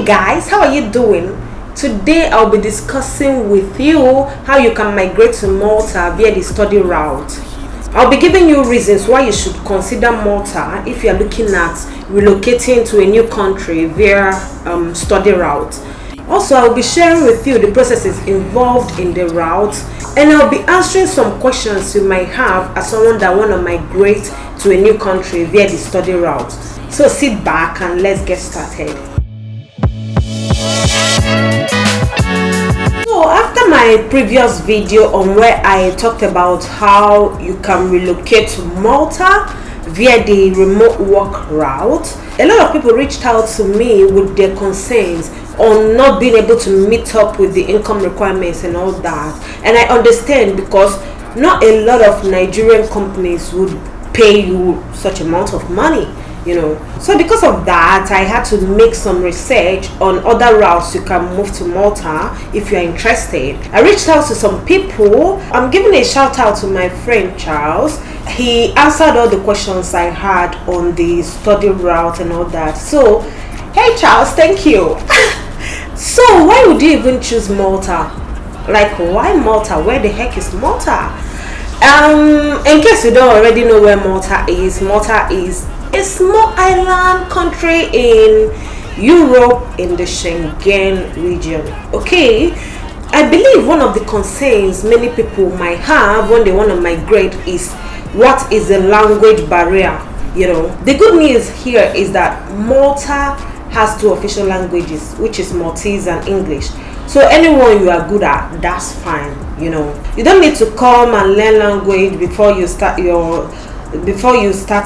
Hey guys, how are you doing? Today I'll be discussing with you how you can migrate to Malta via the study route. I'll be giving you reasons why you should consider Malta if you're looking at relocating to a new country via study route. Also, I'll be sharing with you the processes involved in the route, and I'll be answering some questions you might have as someone that want to migrate to a new country via the study route. So sit back and let's get started. So after my previous video on where I talked about how you can relocate to Malta via the remote work route, a lot of people reached out to me with their concerns on not being able to meet up with the income requirements and all that. And I understand, because not a lot of Nigerian companies would pay you such amount of money, so because of that, I had to make some research on other routes you can move to Malta if you're interested. I reached out to some people. I'm giving a shout out to my friend Charles. He answered all the questions I had on the study route and all that. So hey Charles, thank you. So why would you even choose Malta? Like, why Malta? Where the heck is Malta? In case you don't already know where Malta is a small island country in Europe, in the Schengen region. Okay, I believe one of the concerns many people might have when they want to migrate is what is the language barrier. The good news here is that Malta has two official languages, which is Maltese and English. So anyone you are good at, that's fine. You don't need to come and learn language before you start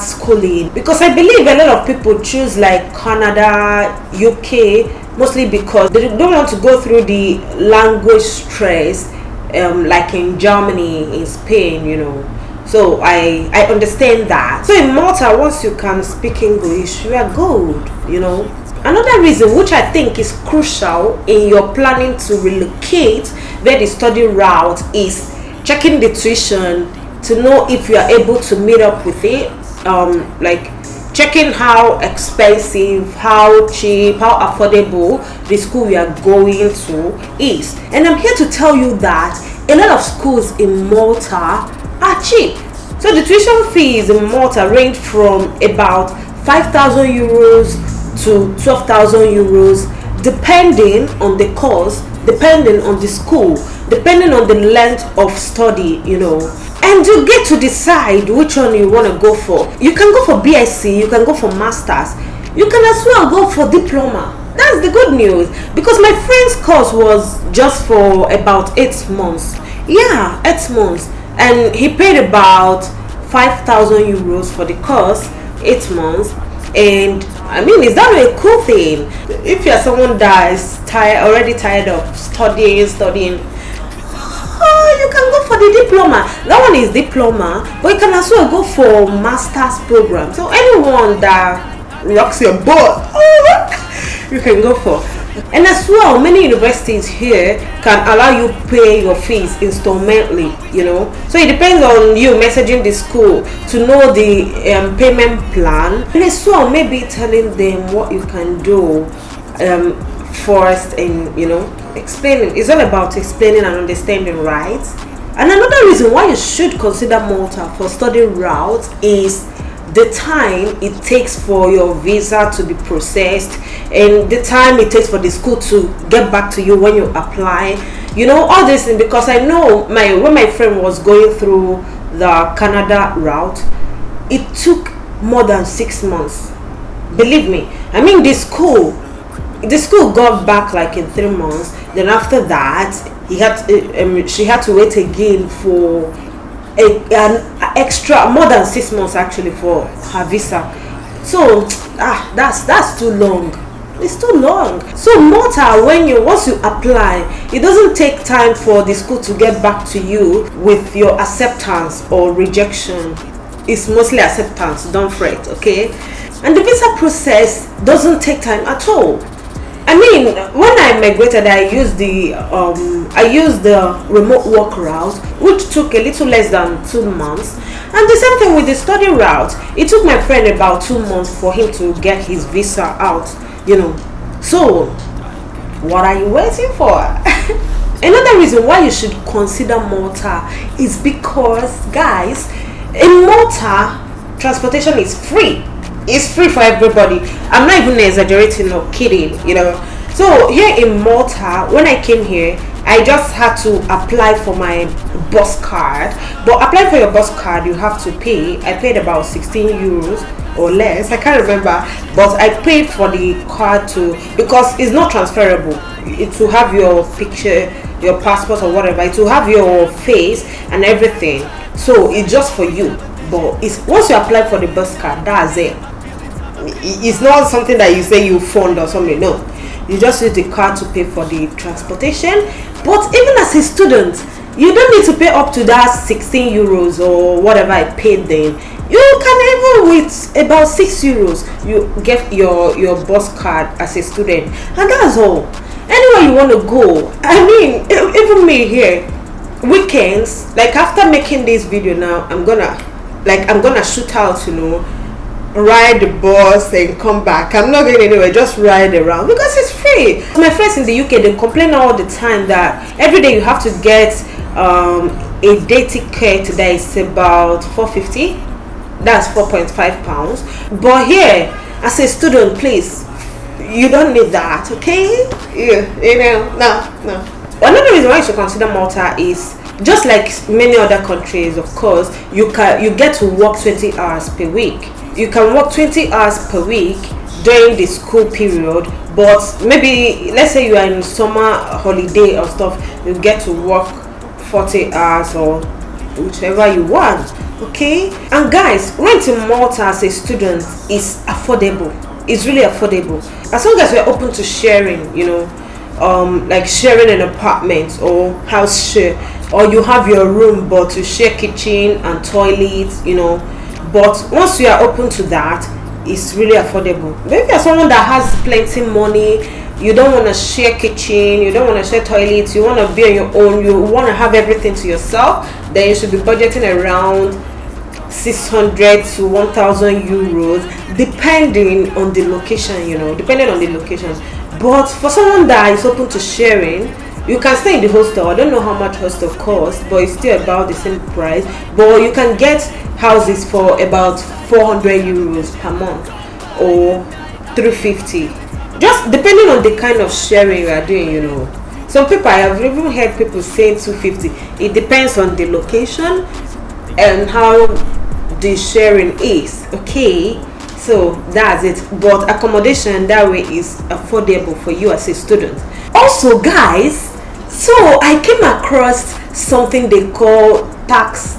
schooling, because I believe a lot of people choose like Canada, UK, mostly because they don't want to go through the language stress like in Germany, in Spain, so I understand that. So in Malta, once you can speak English, you are good. Another reason, which I think is crucial in your planning to relocate via the study route, is checking the tuition to know if you are able to meet up with it. Like checking how expensive, how cheap, how affordable the school you are going to is. And I'm here to tell you that a lot of schools in Malta are cheap. So the tuition fees in Malta range from about 5,000 euros to 12,000 euros, depending on the course, depending on the school, depending on the length of study, and you get to decide which one you want to go for. You can go for BSc, you can go for masters, you can as well go for diploma. That's the good news, because my friend's course was just for about 8 months. 8 months, and he paid about 5,000 euros for the course, 8 months. And I mean, is that a cool thing? If you're someone that is already tired of studying, you can go for the diploma. That one is diploma, but you can as well go for master's program. So anyone that rocks your boat, you can go for. And as well, many universities here can allow you pay your fees installmentally, So it depends on you messaging the school to know the payment plan. And as well, maybe telling them what you can do first, and explaining. It's all about explaining and understanding, right? And another reason why you should consider Malta for study route is the time it takes for your visa to be processed, and the time it takes for the school to get back to you when you apply. All this thing, because I know when my friend was going through the Canada route, it took more than 6 months. Believe me. I mean, the school got back like in 3 months. Then after that, she had to wait again for an extra more than 6 months actually for her visa. So that's too long. It's too long. So Malta, once you apply, it doesn't take time for the school to get back to you with your acceptance or rejection. It's mostly acceptance, don't fret, okay? And the visa process doesn't take time at all. I mean, when I migrated, I used the remote work route, which took a little less than 2 months. And the same thing with the study route. It took my friend about 2 months for him to get his visa out, So what are you waiting for? Another reason why you should consider Malta is because, guys, in Malta, transportation is free. It's free for everybody. I'm not even exaggerating or kidding, So here in Malta, when I came here, I just had to apply for my bus card. But applying for your bus card, you have to pay. I paid about 16 euros or less. I can't remember. But I paid for the card because it's not transferable. It will have your picture, your passport or whatever. It will have your face and everything. So it's just for you. But once you apply for the bus card, that's it. It's not something that you say you fund or something. No, you just use the card to pay for the transportation. But even as a student, you don't need to pay up to that 16 euros or whatever I paid then. You can even, with about 6 euros, you get your bus card as a student, and that's all. Anywhere you want to go. I mean, even me here, weekends, like after making this video now, I'm gonna shoot out, ride the bus and come back. I'm not going anywhere, just ride around because it's free. My friends in the UK, they complain all the time that every day you have to get a day ticket that is about 4.50. That's 4.5 pounds. But here, as a student, please, you don't need that, okay? No. Another reason why you should consider Malta is, just like many other countries, of course, you get to work 20 hours per week. You can work 20 hours per week during the school period, but maybe let's say you are in summer holiday or stuff, you get to work 40 hours or whichever you want, okay? And guys, rent in Malta as a student is affordable. It's really affordable as long as you're open to sharing, like sharing an apartment or house share, or you have your room but you share kitchen and toilet, But once you are open to that, it's really affordable. Maybe you're someone that has plenty money, you don't want to share kitchen, you don't want to share toilets, you want to be on your own, you want to have everything to yourself, then you should be budgeting around 600 to 1,000 euros, depending on the location, But for someone that is open to sharing, you can stay in the hostel. I don't know how much hostel costs, but it's still about the same price. But you can get houses for about 400 euros per month or 350, just depending on the kind of sharing you are doing. Some people, I have even heard people saying 250. It depends on the location and how the sharing is, okay? So that's it. But accommodation that way is affordable for you as a student. Also, guys, so I came across something they call tax.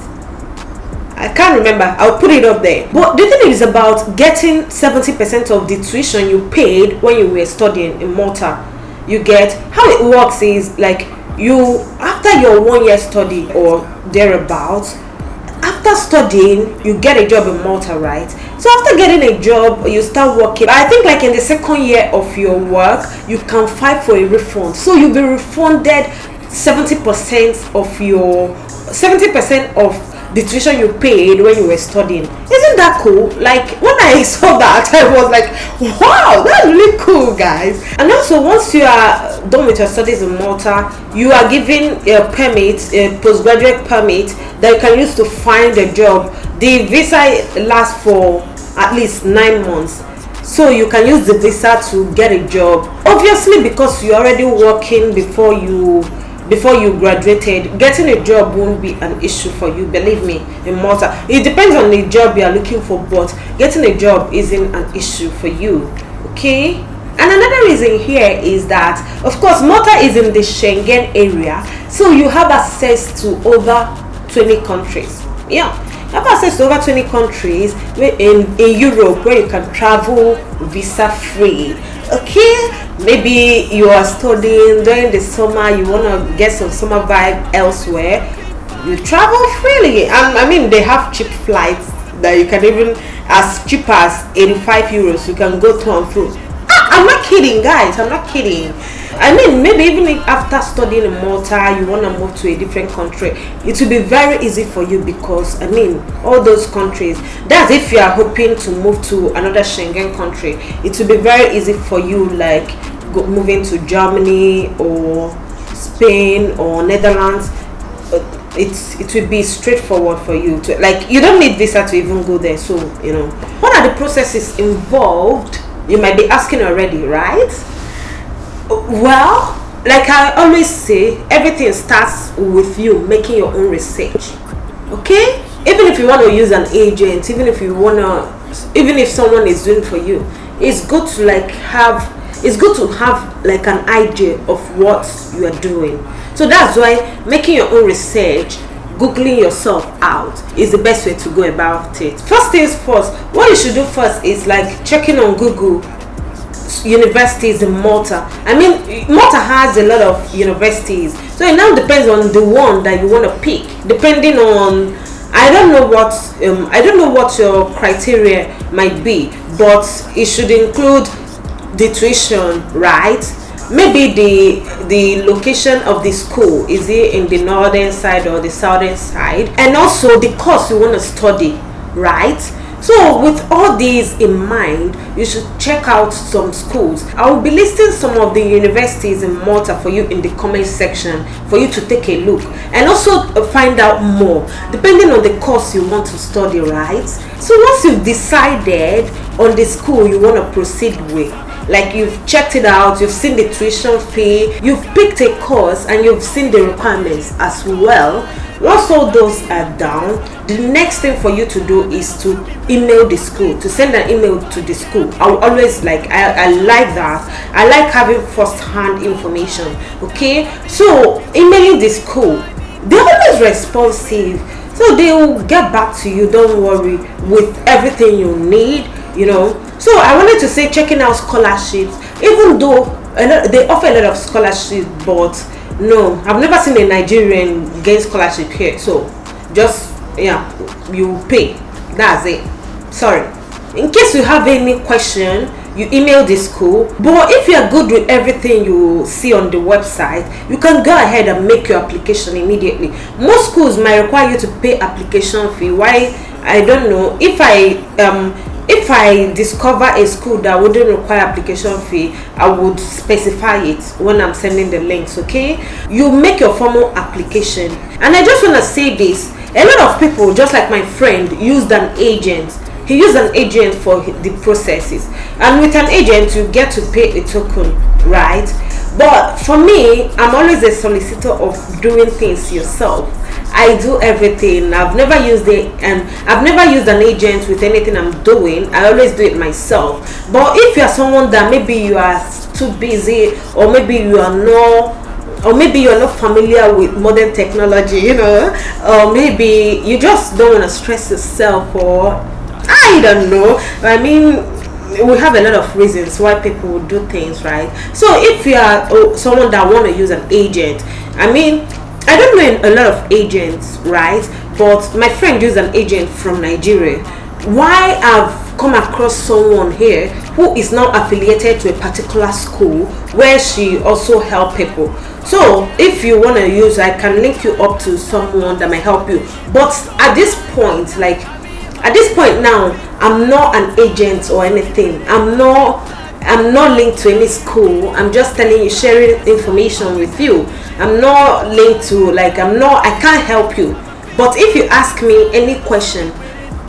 I can't remember. I'll put it up there. But the thing is about getting 70% of the tuition you paid when you were studying in Malta. You get how it works is like after your 1 year study or thereabouts, after studying, you get a job in Malta, right? So after getting a job, you start working. I think like in the second year of your work, you can file for a refund. So you'll be refunded 70% of the tuition you paid when you were studying. Isn't that cool? Like when I saw that, I was like, wow, that's really cool, guys. And also, once you are done with your studies in Malta, you are given a permit, a postgraduate permit that you can use to find a job. The visa lasts for at least 9 months, so you can use the visa to get a job. Obviously, because you're already working before you graduated, getting a job won't be an issue for you, believe me. In Malta, it depends on the job you are looking for, but getting a job isn't an issue for you, okay? And another reason here is that, of course, Malta is in the Schengen area, so you have access to over 20 countries. Yeah, you have access to over 20 countries in Europe where you can travel visa free. Okay, maybe you are studying during the summer, you want to get some summer vibe elsewhere, you travel freely. And I mean, they have cheap flights that you can even, as cheap as 85 euros, you can go to and fro. I'm not kidding, guys, I'm not kidding. I mean, maybe even if after studying in Malta you want to move to a different country, it will be very easy for you, because I mean, all those countries, that's if you are hoping to move to another Schengen country, it will be very easy for you. Like moving to Germany or Spain or Netherlands, it will be straightforward for you to, like, you don't need visa to even go there. So what are the processes involved, you might be asking already, right? Well, like I always say, everything starts with you making your own research. Okay, even if you want to use an agent, even if someone is doing for you, it's good to have like an idea of what you are doing. So that's why making your own research, googling yourself out, is the best way to go about it. First things first, what you should do first is like checking on Google universities in Malta. I mean, Malta has a lot of universities, so it now depends on the one that you want to pick, depending on, I don't know what your criteria might be, but it should include the tuition, right? Maybe the location of the school, is it in the northern side or the southern side, and also the course you want to study, right? So with all these in mind, you should check out some schools. I will be listing some of the universities in Malta for you in the comment section for you to take a look, and also find out more depending on the course you want to study, right? So once you've decided on the school you want to proceed with, like you've checked it out, you've seen the tuition fee, you've picked a course, and you've seen the requirements as well. Once all those are down, the next thing for you to do is to email the school, to send an email to the school. I will always I like that. I like having first-hand information. Okay, so emailing the school, they're always responsive, so they will get back to you, don't worry, with everything you need. So I wanted to say, checking out scholarships, even though they offer a lot of scholarships, but no, I've never seen a Nigerian gain scholarship here. So just you pay, that's it. Sorry. In case you have any question, you email the school. But if you are good with everything you see on the website, you can go ahead and make your application immediately. Most schools might require you to pay application fee. Why? I don't know. If I discover a school that wouldn't require application fee, I would specify it when I'm sending the links. Okay, you make your formal application. And I just want to say this, a lot of people, just like my friend, used an agent. He used an agent for the processes, and with an agent you get to pay a token, right? But for me, I'm always a solicitor of doing things yourself. I do everything. I've never used an agent with anything I'm doing. I always do it myself. But if you are someone that maybe you are too busy, or maybe you are not familiar with modern technology, or maybe you just don't want to stress yourself, or I don't know. I mean, we have a lot of reasons why people would do things, right? So if you are someone that want to use an agent, I mean, I don't know a lot of agents, right? But my friend used an agent from Nigeria. Why I've come across someone here who is now affiliated to a particular school where she also help people. So if you want to use, I can link you up to someone that might help you. But at this point now, I'm not an agent or anything. I'm not linked to any school. I'm just telling you, sharing information with you. I'm not linked to, I can't help you. But if you ask me any question,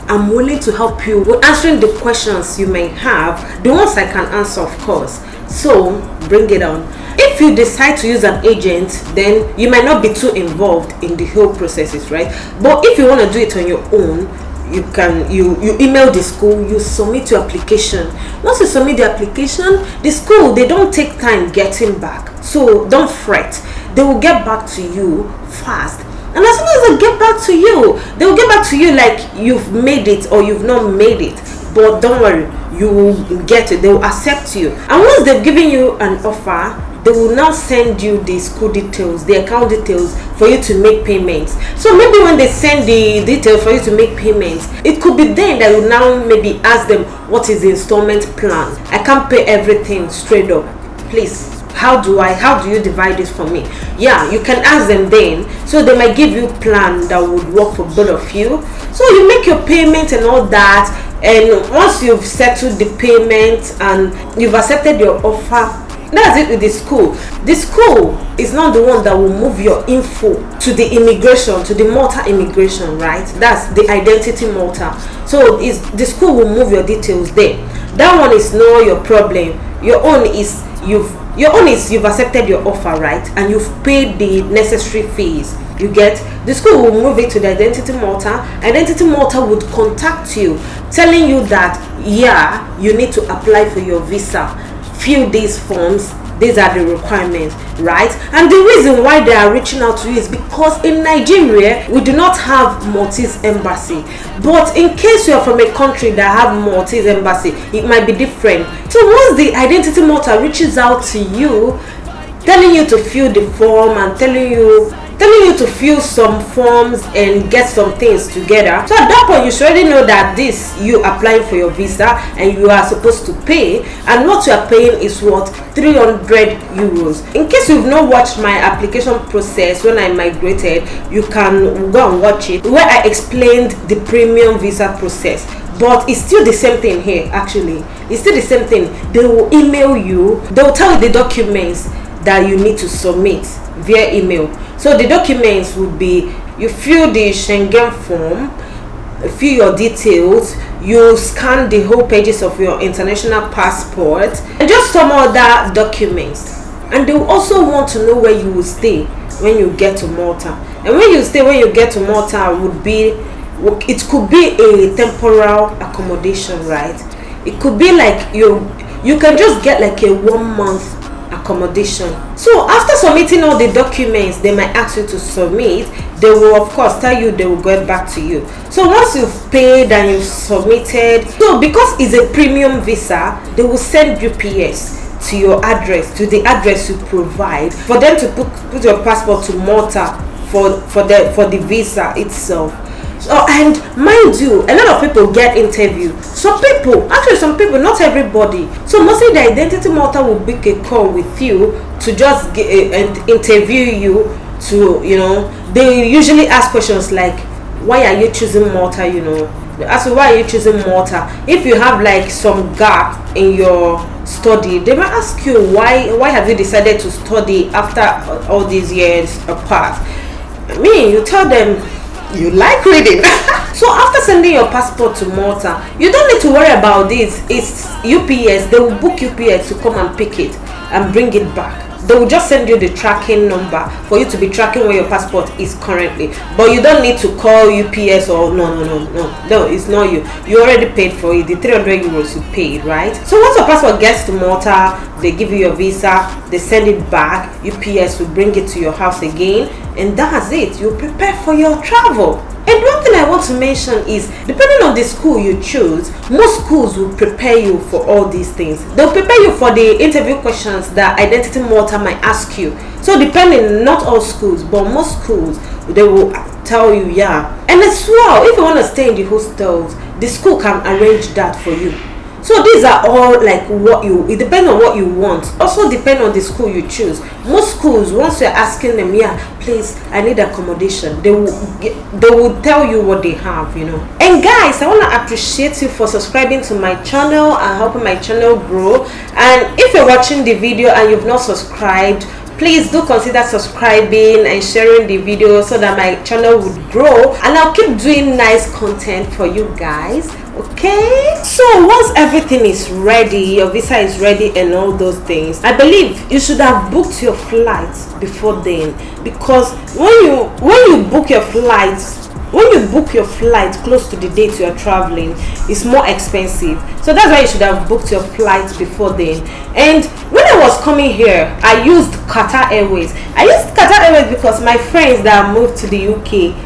I'm willing to help you with answering the questions you may have, the ones I can answer, of course. So bring it on. If you decide to use an agent, then you might not be too involved in the whole processes, right? But if you want to do it on your own, you can you email the school, you submit your application. Once you submit the application, the school, they don't take time getting back, so don't fret. They will get back to you fast, and as soon as they get back to you, they will get back to you like you've made it or you've not made it. But don't worry, you will get it. They will accept you, and once they've given you an offer, they will now send you the school details, the account details for you to make payments. So maybe when they send the details for you to make payments, it could be then that you now maybe ask them, what is the installment plan? I can't pay everything straight up. Please, how do you divide this for me? Yeah, you can ask them then. So they might give you a plan that would work for both of you. So you make your payment and all that, and once you've settled the payment and you've accepted your offer, That's it with the school. The school is not the one that will move your info to the immigration, to the Malta immigration, right? That's the identity Malta. So is the school will move your details there. That one is not your problem. Your own is you've accepted your offer, right? And you've paid the necessary fees. You get, the school will move it to the Identity Malta. Identity Malta would contact you, telling you that yeah, you need to apply for your visa, fill these forms, these are the requirements, right? And the reason why they are reaching out to you is because in Nigeria we do not have Maltese embassy, but in case you are from a country that have Maltese embassy, it might be different. So once the Identity Malta reaches out to you, telling you to fill the form and telling you to fill some forms and get some things together, so at that point you should already know that this, you applying for your visa and you are supposed to pay, and what you are paying is what, 300 euros. In case you've not watched my application process when I migrated, you can go and watch it, where I explained the premium visa process. But it's still the same thing here. Actually, it's still the same thing. They will email you, they will tell you the documents that you need to submit via email. So the documents would be, you fill the Schengen form, fill your details, you scan the whole pages of your international passport, and just some other documents. And they will also want to know where you will stay when you get to Malta. And when you get to Malta would be, it could be a temporal accommodation, right? It could be like you can just get like a 1 month accommodation. So after submitting all the documents they might ask you to submit, they will of course tell you they will get back to you. So once you've paid and you've submitted, so because it's a premium visa, they will send UPS to your address, to the address you provide, for them to put your passport to Malta for the visa itself. So, and mind you, a lot of people get interviewed. Some people, not everybody. So mostly the Identity Malta will book a call with you to just interview you. To, you know, they usually ask questions like, why are you choosing Malta? You know, they ask you, why are you choosing Malta? If you have like some gap in your study, they might ask you why have you decided to study after all these years apart. You tell them you like reading. So after sending your passport to Malta, you don't need to worry about this. It's UPS. They will book UPS to come and pick it and bring it back. They will just send you the tracking number for you to be tracking where your passport is currently. But you don't need to call UPS or no, it's not you. You already paid for it, the 300 euros you paid, right? So once your passport gets to Malta, they give you your visa, they send it back, UPS will bring it to your house again, and that's it. You prepare for your travel. And one thing I want to mention is, depending on the school you choose, most schools will prepare you for all these things. They'll prepare you for the interview questions that Identity Malta might ask you. So depending, not all schools, but most schools, they will tell you, yeah. And as well, if you want to stay in the hostels, the school can arrange that for you. So these are all like it depends on what you want. Also depend on the school you choose. Most schools, once you're asking them, yeah, please, I need accommodation, they will tell you what they have, you know. And guys, I want to appreciate you for subscribing to my channel and helping my channel grow. And if you're watching the video and you've not subscribed, please do consider subscribing and sharing the video so that my channel would grow, and I'll keep doing nice content for you guys. Okay, so once everything is ready, your visa is ready and all those things, I believe you should have booked your flights before then, because when you book your flights, close to the date you are traveling, it's more expensive. So that's why you should have booked your flights before then. And when I was coming here, I used Qatar Airways. I used Qatar Airways because my friends that moved to the UK,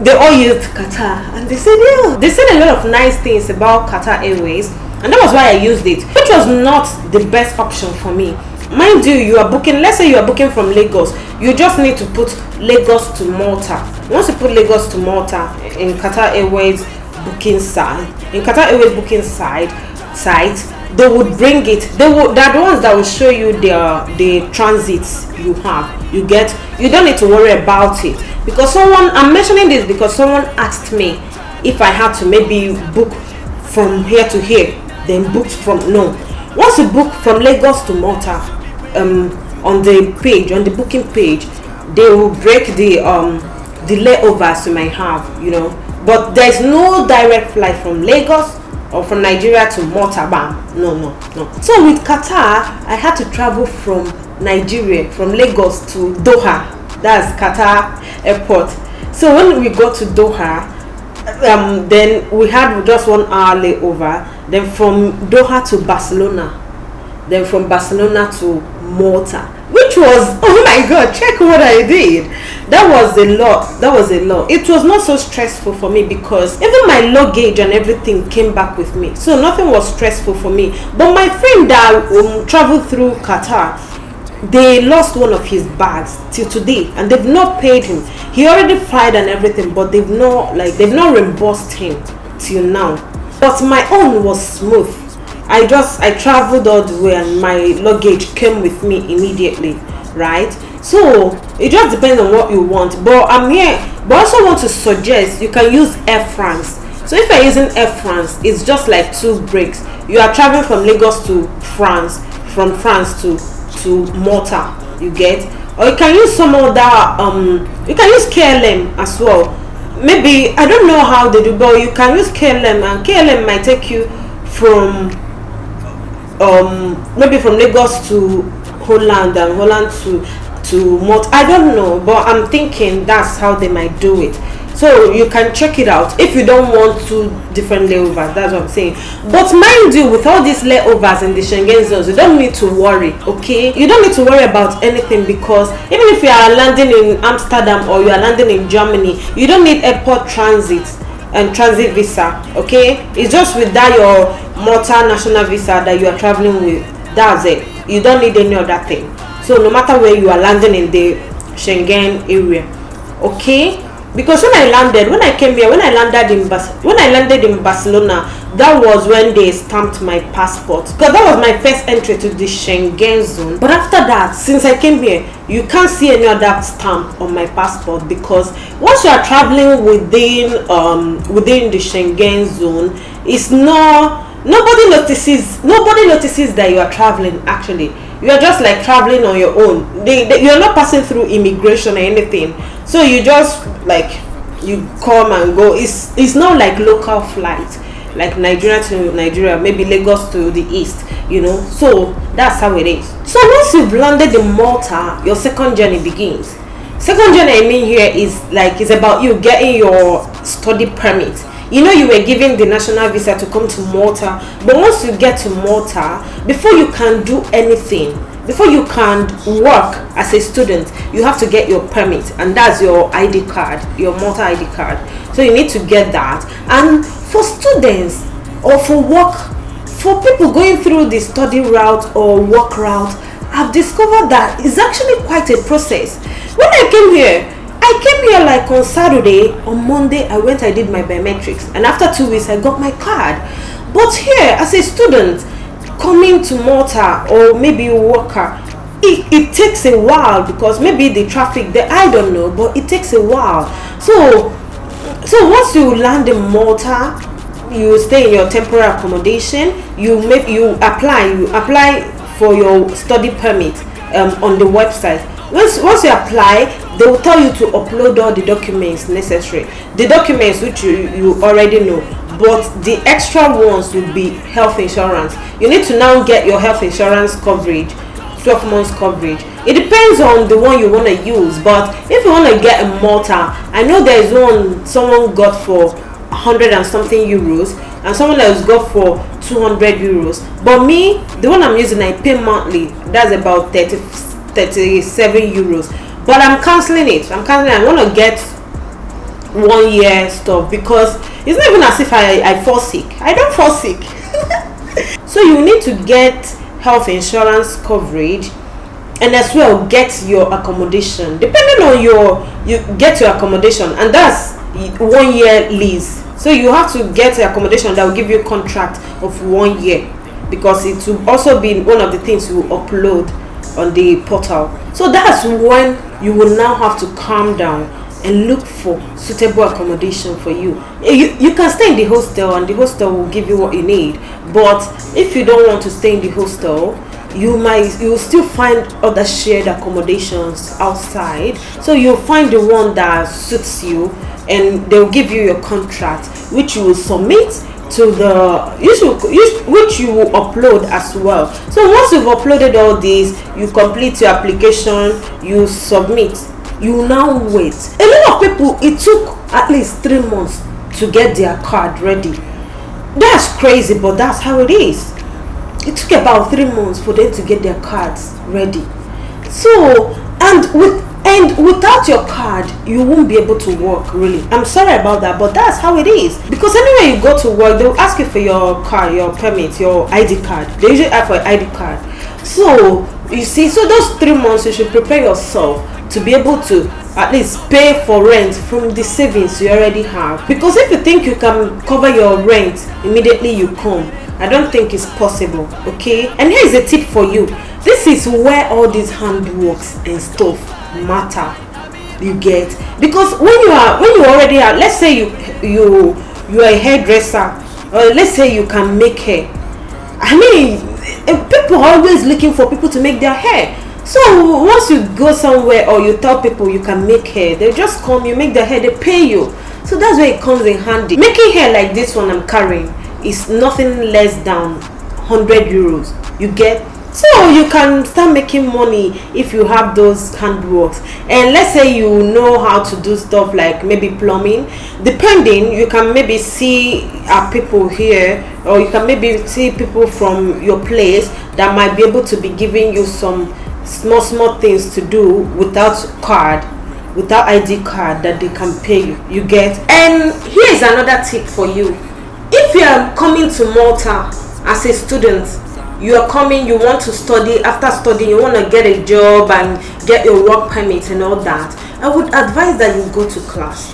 they all used Qatar, and they said, yeah, they said a lot of nice things about Qatar Airways, and that was why I used it, which was not the best option for me. Mind you, you are booking, let's say you are booking from Lagos, you just need to put Lagos to Malta. Once you put Lagos to Malta in Qatar Airways booking site, they would bring it. They're the ones that will show you the transits you have. You don't need to worry about it, because I'm mentioning this because someone asked me if I had to maybe book from here to here, then booked from, no. Once you book from Lagos to Malta, on the page, on the booking page, they will break the layovers you might have, but there's no direct flight from Lagos or from Nigeria to Malta. Bam. No. So with Qatar, I had to travel from Nigeria, from Lagos to Doha. That's Qatar airport. So when we got to Doha, then we had just 1 hour layover. Then from Doha to Barcelona, then from Barcelona to Malta, which was, oh my god, check what I did. That was a lot. It was not so stressful for me because even my luggage and everything came back with me, so nothing was stressful for me. But my friend that traveled through Qatar, they lost one of his bags till today, and they've not paid him. He already flied and everything, but they've not reimbursed him till now. But my own was smooth. I traveled all the way, and my luggage came with me immediately, right? So it just depends on what you want. But I'm here, but I also want to suggest you can use Air France. So if you're using Air France, it's just like 2 breaks. You are traveling from Lagos to France, from France to Malta, you get. Or you can use some other you can use KLM as well. Maybe, I don't know how they do, but you can use KLM, and KLM might take you from maybe from Lagos to Holland, and Holland to Malta. I don't know, but I'm thinking that's how they might do it. So you can check it out if you don't want 2 different layovers. That's what I'm saying. But mind you, with all these layovers in the Schengen zones, you don't need to worry, okay? You don't need to worry about anything, because even if you are landing in Amsterdam or you are landing in Germany, you don't need airport transit and transit visa, okay? It's just with that your Malta national visa that you are traveling with. That's it. You don't need any other thing. So no matter where you are landing in the Schengen area, okay? Because when I landed in Barcelona, that was when they stamped my passport, because that was my first entry to the Schengen zone. But after that, since I came here, you can't see any other stamp on my passport, because once you are traveling within the Schengen zone, it's nobody notices that you are traveling. Actually, you are just like traveling on your own. You are not passing through immigration or anything. So you just you come and go. It's not like local flight, like Nigeria to Nigeria, maybe Lagos to the east, So that's how it is. So once you've landed in Malta, your second journey begins. Second journey I mean here is it's about you getting your study permit. You were given the national visa to come to Malta, but once you get to Malta, before you can do anything, before you can work as a student, you have to get your permit, and that's your ID card, your Malta ID card. So you need to get that. And for students or for people going through the study route or work route, I've discovered that it's actually quite a process. When I came here on Saturday. On Monday I did my biometrics, and after 2 weeks I got my card. But here, as a student coming to Malta, or maybe a worker, it takes a while, because maybe the traffic there, I don't know, but it takes a while. So once you land in Malta, you stay in your temporary accommodation. You apply for your study permit on the website. Once you apply, they will tell you to upload all the documents necessary, the documents which you already know, but the extra ones will be health insurance. You need to now get your health insurance coverage, 12 months coverage. It depends on the one you want to use, but if you want to get in Malta, I know there is one someone got for 100 and something euros, and someone else got for 200 euros. But me, the one I'm using, I pay monthly. That's about 37 euros. But I'm cancelling it. I want to get 1 year stuff, because it's not even as if I fall sick. I don't fall sick. So you need to get health insurance coverage, and as well get your accommodation. Depending on you get your accommodation, and that's 1 year lease. So you have to get an accommodation that will give you a contract of 1 year, because it will also be one of the things you will upload on the portal. So that's when you will now have to calm down and look for suitable accommodation for you. You can stay in the hostel, and the hostel will give you what you need. But if you don't want to stay in the hostel, you'll still find other shared accommodations outside, so you'll find the one that suits you, and they'll give you your contract, which you will submit to the which you will upload as well. So once you've uploaded all these, you complete your application, you submit, you now wait. A lot of people, it took at least 3 months to get their card ready. That's crazy, but that's how it is. It took about 3 months for them to get their cards ready. So and without your card, you won't be able to work, really. I'm sorry about that, but that's how it is. Because anywhere you go to work, they'll ask you for your card, your permit, your ID card. They usually ask for an ID card. So you see, so those 3 months, you should prepare yourself to be able to at least pay for rent from the savings you already have. Because if you think you can cover your rent immediately you come, I don't think it's possible. Okay, and here's a tip for you. This is where all these handworks and stuff matter, you get. Because when you already are, let's say you are a hairdresser, or let's say you can make hair. I mean, people are always looking for people to make their hair. So once you go somewhere or you tell people you can make hair, they just come, you make their hair, they pay you. So that's where it comes in handy. Making hair like this one I'm carrying is nothing less than 100 euros, you get. So you can start making money if you have those handworks. And let's say you know how to do stuff like maybe plumbing, depending, you can maybe see people here, or you can maybe see people from your place that might be able to be giving you some small things to do without card, without ID card, that they can pay you, you get. And here's another tip for you. If you are coming to Malta as a student, you are coming, you want to study, after studying you want to get a job and get your work permit and all that, I would advise that you go to class,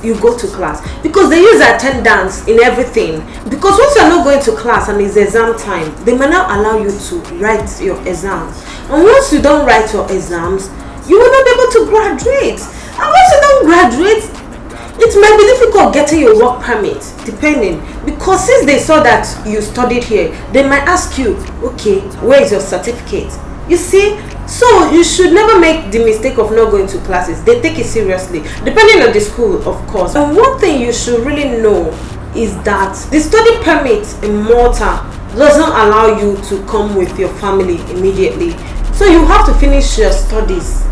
you go to class, because they use attendance in everything. Because once you're not going to class and it's exam time, they may not allow you to write your exams, and once you don't write your exams, you will not be able to graduate. And once you don't graduate, it might be difficult getting your work permit, depending, because since they saw that you studied here, they might ask you, okay, where is your certificate? You see. So you should never make the mistake of not going to classes. They take it seriously, depending on the school, of course. And one thing you should really know is that the study permit in Malta doesn't allow you to come with your family immediately. So you have to finish your studies,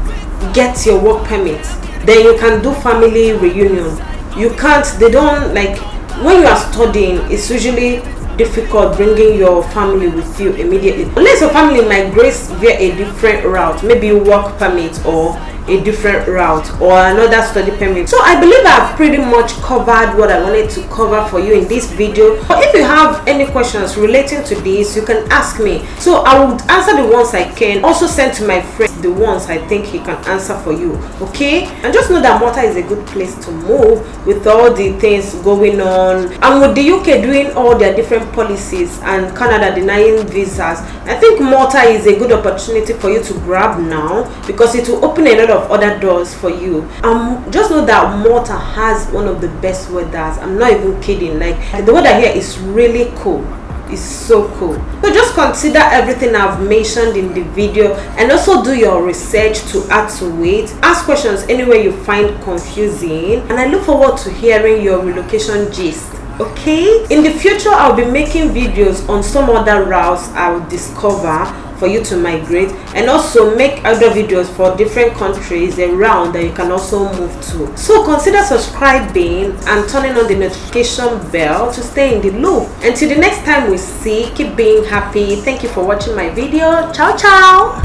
get your work permit, then you can do family reunion. You can't, they don't, like, when you are studying, it's usually difficult bringing your family with you immediately, unless your family migrates via a different route, maybe work permit or a different route or another study permit. So I believe I've pretty much covered what I wanted to cover for you in this video. But if you have any questions relating to this, you can ask me, so I would answer the ones I can, also send to my friend the ones I think he can answer for you. Okay, and just know that Malta is a good place to move with all the things going on, and with the UK doing all their different policies and Canada denying visas. I think Malta is a good opportunity for you to grab now, because it will open a lot of other doors for you. Just know that Malta has one of the best weathers. I'm not even kidding, like the weather here is really cool. It's so cool. So just consider everything I've mentioned in the video, and also do your research to add to it. Ask questions anywhere you find confusing, and I look forward to hearing your relocation gist. Okay, in the future I'll be making videos on some other routes I will discover for you to migrate, and also make other videos for different countries around that you can also move to. So consider subscribing and turning on the notification bell to stay in the loop. Until the next time we see, keep being happy. Thank you for watching my video. Ciao ciao.